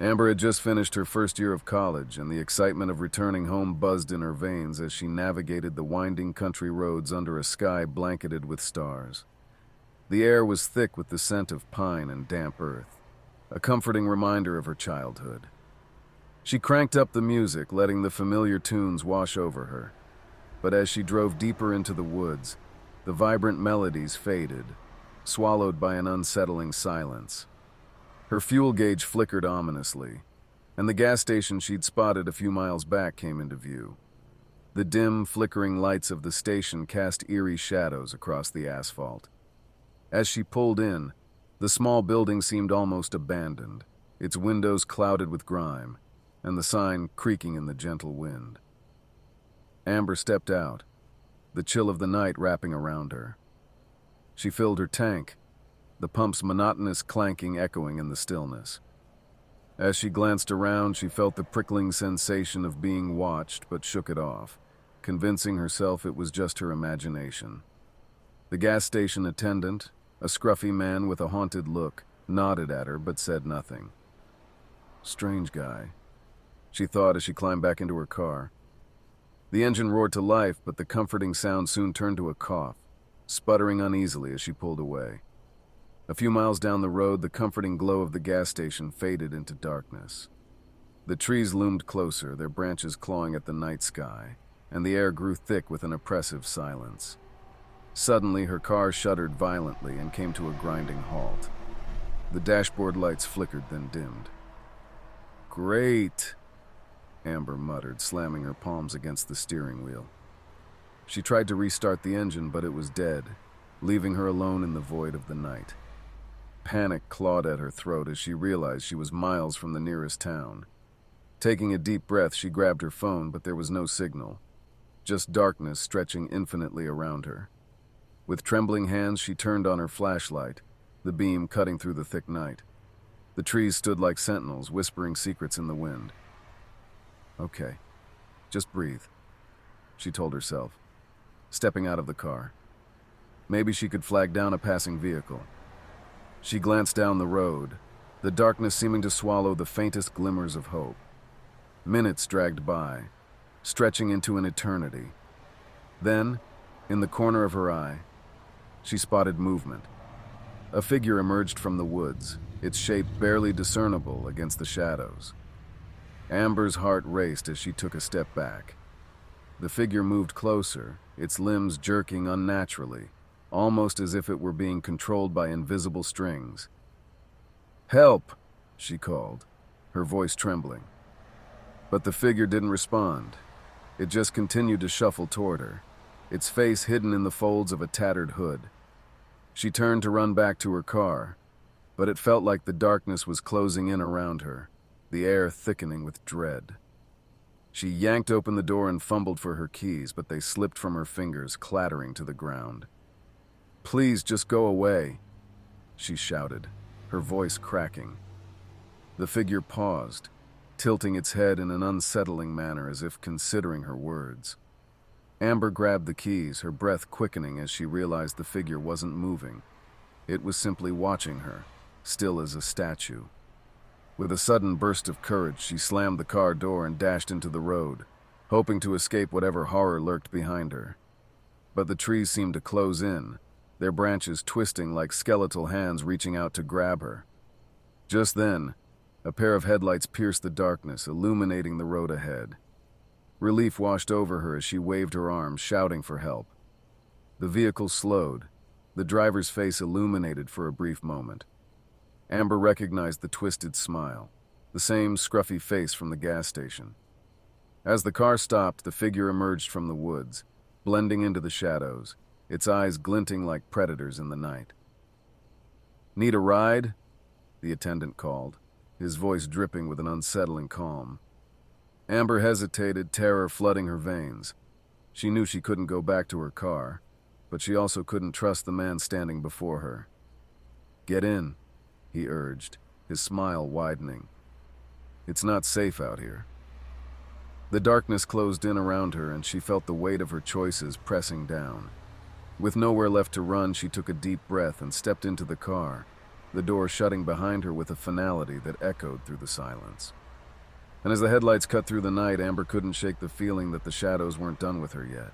Amber had just finished her first year of college, and the excitement of returning home buzzed in her veins as she navigated the winding country roads under a sky blanketed with stars. The air was thick with the scent of pine and damp earth, a comforting reminder of her childhood. She cranked up the music, letting the familiar tunes wash over her. But as she drove deeper into the woods, the vibrant melodies faded, swallowed by an unsettling silence. Her fuel gauge flickered ominously, and the gas station she'd spotted a few miles back came into view. The dim, flickering lights of the station cast eerie shadows across the asphalt. As she pulled in, the small building seemed almost abandoned, its windows clouded with grime, and the sign creaking in the gentle wind. Amber stepped out, the chill of the night wrapping around her. She filled her tank, the pump's monotonous clanking echoing in the stillness. As she glanced around, she felt the prickling sensation of being watched, but shook it off, convincing herself it was just her imagination. The gas station attendant, a scruffy man with a haunted look, nodded at her but said nothing. Strange guy, she thought as she climbed back into her car. The engine roared to life, but the comforting sound soon turned to a cough, sputtering uneasily as she pulled away. A few miles down the road, the comforting glow of the gas station faded into darkness. The trees loomed closer, their branches clawing at the night sky, and the air grew thick with an oppressive silence. Suddenly, her car shuddered violently and came to a grinding halt. The dashboard lights flickered, then dimmed. "Great," Amber muttered, slamming her palms against the steering wheel. She tried to restart the engine, but it was dead, leaving her alone in the void of the night. Panic clawed at her throat as she realized she was miles from the nearest town. Taking a deep breath, she grabbed her phone, but there was no signal, just darkness stretching infinitely around her. With trembling hands, she turned on her flashlight, the beam cutting through the thick night. The trees stood like sentinels, whispering secrets in the wind. "Okay, just breathe," she told herself, stepping out of the car. Maybe she could flag down a passing vehicle. She glanced down the road, the darkness seeming to swallow the faintest glimmers of hope. Minutes dragged by, stretching into an eternity. Then, in the corner of her eye, she spotted movement. A figure emerged from the woods, its shape barely discernible against the shadows. Amber's heart raced as she took a step back. The figure moved closer, its limbs jerking unnaturally, almost as if it were being controlled by invisible strings. "Help!" she called, her voice trembling. But the figure didn't respond. It just continued to shuffle toward her, its face hidden in the folds of a tattered hood. She turned to run back to her car, but it felt like the darkness was closing in around her, the air thickening with dread. She yanked open the door and fumbled for her keys, but they slipped from her fingers, clattering to the ground. "Please, just go away," she shouted, her voice cracking. The figure paused, tilting its head in an unsettling manner as if considering her words. Amber grabbed the keys, her breath quickening as she realized the figure wasn't moving. It was simply watching her, still as a statue. With a sudden burst of courage, she slammed the car door and dashed into the road, hoping to escape whatever horror lurked behind her. But the trees seemed to close in, their branches twisting like skeletal hands reaching out to grab her. Just then, a pair of headlights pierced the darkness, illuminating the road ahead. Relief washed over her as she waved her arms, shouting for help. The vehicle slowed, the driver's face illuminated for a brief moment. Amber recognized the twisted smile, the same scruffy face from the gas station. As the car stopped, the figure emerged from the woods, blending into the shadows, its eyes glinting like predators in the night. "Need a ride?" the attendant called, his voice dripping with an unsettling calm. Amber hesitated, terror flooding her veins. She knew she couldn't go back to her car, but she also couldn't trust the man standing before her. "Get in," he urged, his smile widening. "It's not safe out here." The darkness closed in around her, and she felt the weight of her choices pressing down. With nowhere left to run, she took a deep breath and stepped into the car, the door shutting behind her with a finality that echoed through the silence. And as the headlights cut through the night, Amber couldn't shake the feeling that the shadows weren't done with her yet.